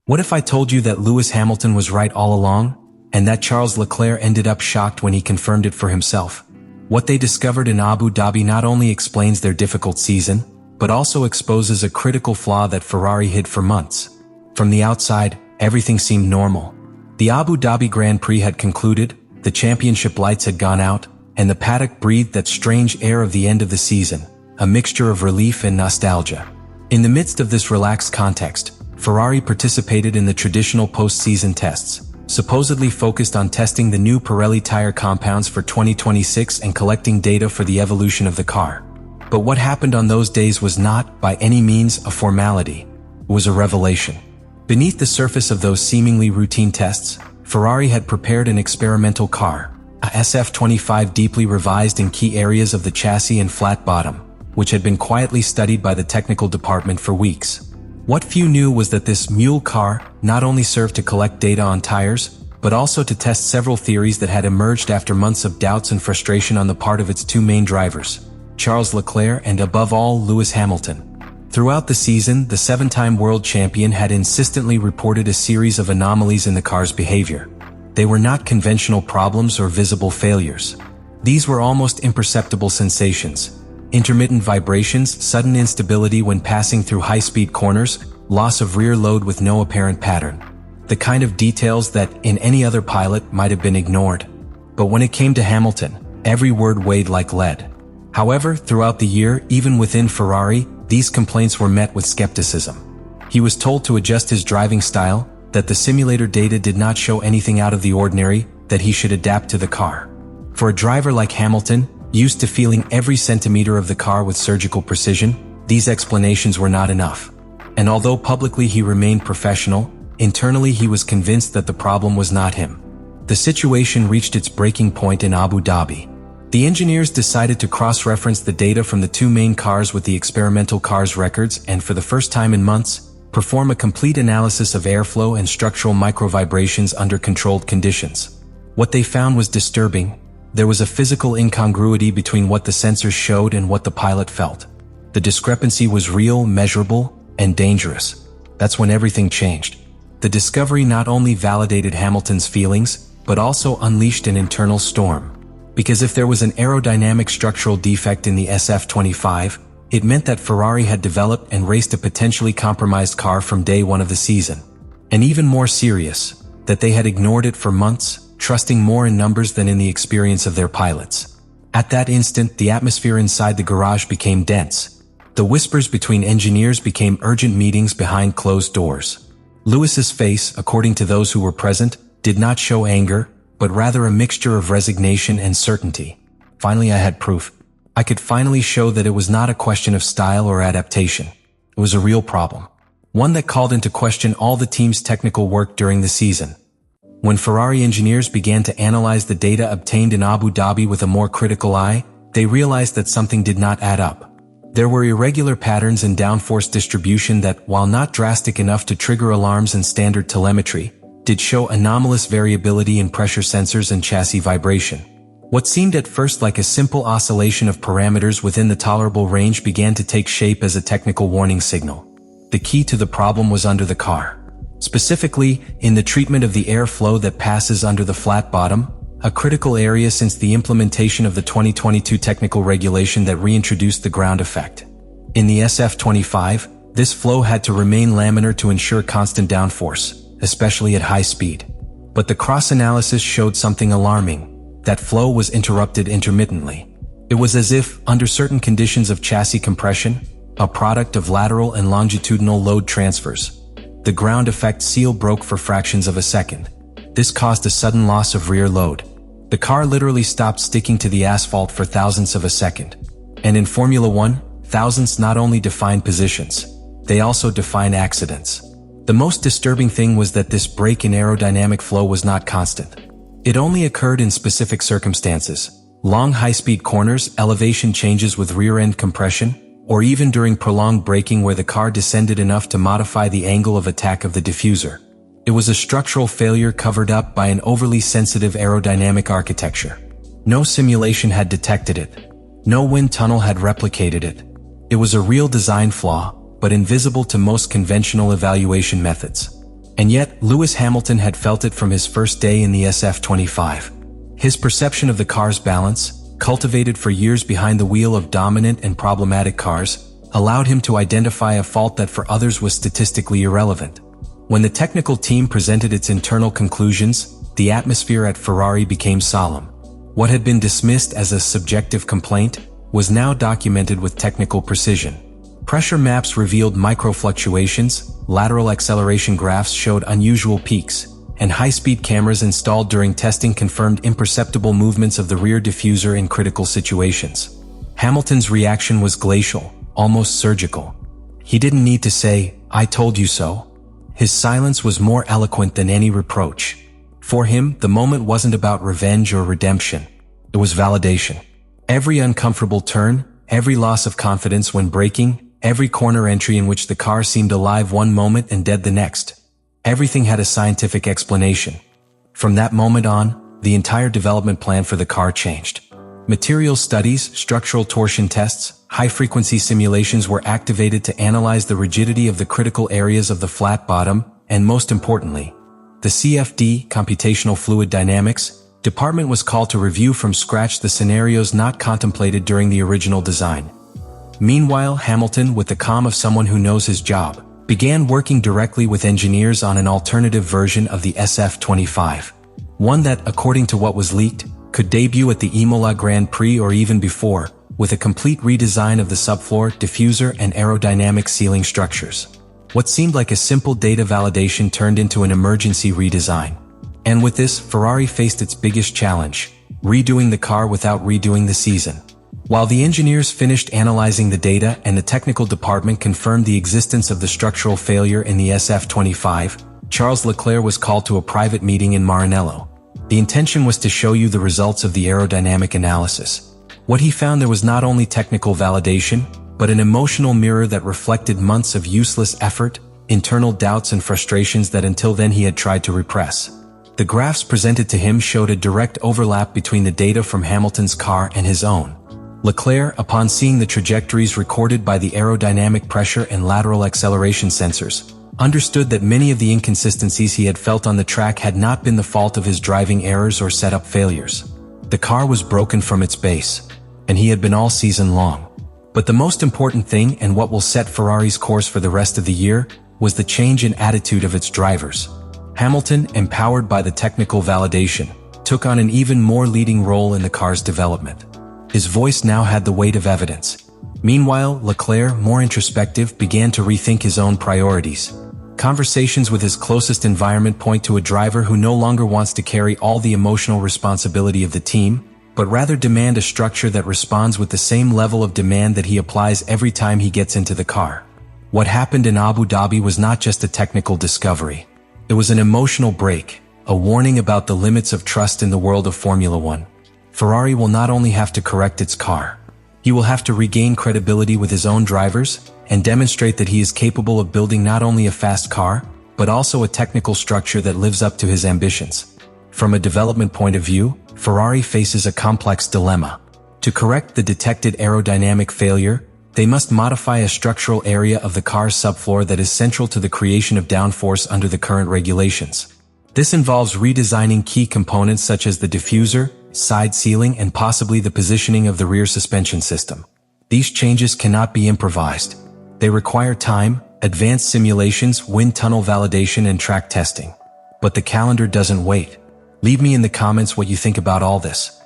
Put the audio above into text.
What if I told you that Lewis Hamilton was right all along, and that Charles Leclerc ended up shocked when he confirmed it for himself? What they discovered in Abu Dhabi not only explains their difficult season, but also exposes a critical flaw that Ferrari hid for months. From the outside, everything seemed normal. The Abu Dhabi Grand Prix had concluded, the championship lights had gone out, and the paddock breathed that strange air of the end of the season, a mixture of relief and nostalgia. In the midst of this relaxed context, Ferrari participated in the traditional post-season tests, supposedly focused on testing the new Pirelli tire compounds for 2026 and collecting data for the evolution of the car. But what happened on those days was not, by any means, a formality. It was a revelation. Beneath the surface of those seemingly routine tests, Ferrari had prepared an experimental car, a SF25 deeply revised in key areas of the chassis and flat bottom, which had been quietly studied by the technical department for weeks. What few knew was that this mule car not only served to collect data on tires, but also to test several theories that had emerged after months of doubts and frustration on the part of its two main drivers, Charles Leclerc and above all Lewis Hamilton. Throughout the season, the seven-time world champion had insistently reported a series of anomalies in the car's behavior. They were not conventional problems or visible failures. These were almost imperceptible sensations. Intermittent vibrations, sudden instability when passing through high-speed corners, loss of rear load with no apparent pattern. The kind of details that, in any other pilot, might have been ignored. But when it came to Hamilton, every word weighed like lead. However, throughout the year, even within Ferrari, these complaints were met with skepticism. He was told to adjust his driving style, that the simulator data did not show anything out of the ordinary, that he should adapt to the car. For a driver like Hamilton, used to feeling every centimeter of the car with surgical precision, these explanations were not enough. And although publicly he remained professional, internally he was convinced that the problem was not him. The situation reached its breaking point in Abu Dhabi. The engineers decided to cross-reference the data from the two main cars with the experimental car's records and, for the first time in months, perform a complete analysis of airflow and structural microvibrations under controlled conditions. What they found was disturbing. There was a physical incongruity between what the sensors showed and what the pilot felt. The discrepancy was real, measurable, and dangerous. That's when everything changed. The discovery not only validated Hamilton's feelings, but also unleashed an internal storm. Because if there was an aerodynamic structural defect in the SF25, it meant that Ferrari had developed and raced a potentially compromised car from day one of the season. And even more serious, that they had ignored it for months, trusting more in numbers than in the experience of their pilots. At that instant, the atmosphere inside the garage became dense. The whispers between engineers became urgent meetings behind closed doors. Lewis's face, according to those who were present, did not show anger, but rather a mixture of resignation and certainty. Finally, I had proof. I could finally show that it was not a question of style or adaptation. It was a real problem. One that called into question all the team's technical work during the season. When Ferrari engineers began to analyze the data obtained in Abu Dhabi with a more critical eye, they realized that something did not add up. There were irregular patterns in downforce distribution that, while not drastic enough to trigger alarms in standard telemetry, did show anomalous variability in pressure sensors and chassis vibration. What seemed at first like a simple oscillation of parameters within the tolerable range began to take shape as a technical warning signal. The key to the problem was under the car. Specifically, in the treatment of the airflow that passes under the flat bottom, a critical area since the implementation of the 2022 technical regulation that reintroduced the ground effect. In the SF25, this flow had to remain laminar to ensure constant downforce, especially at high speed. But the cross-analysis showed something alarming. That flow was interrupted intermittently. It was as if, under certain conditions of chassis compression, a product of lateral and longitudinal load transfers, the ground effect seal broke for fractions of a second. This caused a sudden loss of rear load. The car literally stopped sticking to the asphalt for thousandths of a second. And in Formula 1, thousandths not only define positions, they also define accidents. The most disturbing thing was that this break in aerodynamic flow was not constant. It only occurred in specific circumstances: long high-speed corners, elevation changes with rear-end compression, or even during prolonged braking where the car descended enough to modify the angle of attack of the diffuser. It was a structural failure covered up by an overly sensitive aerodynamic architecture. No simulation had detected it. No wind tunnel had replicated it. It was a real design flaw, but invisible to most conventional evaluation methods. And yet, Lewis Hamilton had felt it from his first day in the SF25. His perception of the car's balance, cultivated for years behind the wheel of dominant and problematic cars, allowed him to identify a fault that for others was statistically irrelevant. When the technical team presented its internal conclusions, the atmosphere at Ferrari became solemn. What had been dismissed as a subjective complaint was now documented with technical precision. Pressure maps revealed micro-fluctuations, lateral acceleration graphs showed unusual peaks, and high-speed cameras installed during testing confirmed imperceptible movements of the rear diffuser in critical situations. Hamilton's reaction was glacial, almost surgical. He didn't need to say, "I told you so." His silence was more eloquent than any reproach. For him, the moment wasn't about revenge or redemption. It was validation. Every uncomfortable turn, every loss of confidence when braking, every corner entry in which the car seemed alive one moment and dead the next. Everything had a scientific explanation. From that moment on, the entire development plan for the car changed. Materials studies, structural torsion tests, high-frequency simulations were activated to analyze the rigidity of the critical areas of the flat bottom, and most importantly, the CFD, Computational Fluid Dynamics, department was called to review from scratch the scenarios not contemplated during the original design. Meanwhile, Hamilton, with the calm of someone who knows his job, began working directly with engineers on an alternative version of the SF25. One that, according to what was leaked, could debut at the Imola Grand Prix or even before, with a complete redesign of the subfloor, diffuser, and aerodynamic sealing structures. What seemed like a simple data validation turned into an emergency redesign. And with this, Ferrari faced its biggest challenge, redoing the car without redoing the season. While the engineers finished analyzing the data and the technical department confirmed the existence of the structural failure in the SF25, Charles Leclerc was called to a private meeting in Maranello. The intention was to show you the results of the aerodynamic analysis. What he found there was not only technical validation, but an emotional mirror that reflected months of useless effort, internal doubts and frustrations that until then he had tried to repress. The graphs presented to him showed a direct overlap between the data from Hamilton's car and his own. Leclerc, upon seeing the trajectories recorded by the aerodynamic pressure and lateral acceleration sensors, understood that many of the inconsistencies he had felt on the track had not been the fault of his driving errors or setup failures. The car was broken from its base, and he had been all season long. But the most important thing, and what will set Ferrari's course for the rest of the year, was the change in attitude of its drivers. Hamilton, empowered by the technical validation, took on an even more leading role in the car's development. His voice now had the weight of evidence. Meanwhile, Leclerc, more introspective, began to rethink his own priorities. Conversations with his closest environment point to a driver who no longer wants to carry all the emotional responsibility of the team, but rather demand a structure that responds with the same level of demand that he applies every time he gets into the car. What happened in Abu Dhabi was not just a technical discovery. It was an emotional break, a warning about the limits of trust in the world of Formula One. Ferrari will not only have to correct its car, he will have to regain credibility with his own drivers and demonstrate that he is capable of building not only a fast car, but also a technical structure that lives up to his ambitions. From a development point of view, Ferrari faces a complex dilemma. To correct the detected aerodynamic failure, they must modify a structural area of the car's subfloor that is central to the creation of downforce under the current regulations. This involves redesigning key components such as the diffuser, side sealing, and possibly the positioning of the rear suspension system. These changes cannot be improvised. They require time, advanced simulations, wind tunnel validation, and track testing. But the calendar doesn't wait. Leave me in the comments what you think about all this.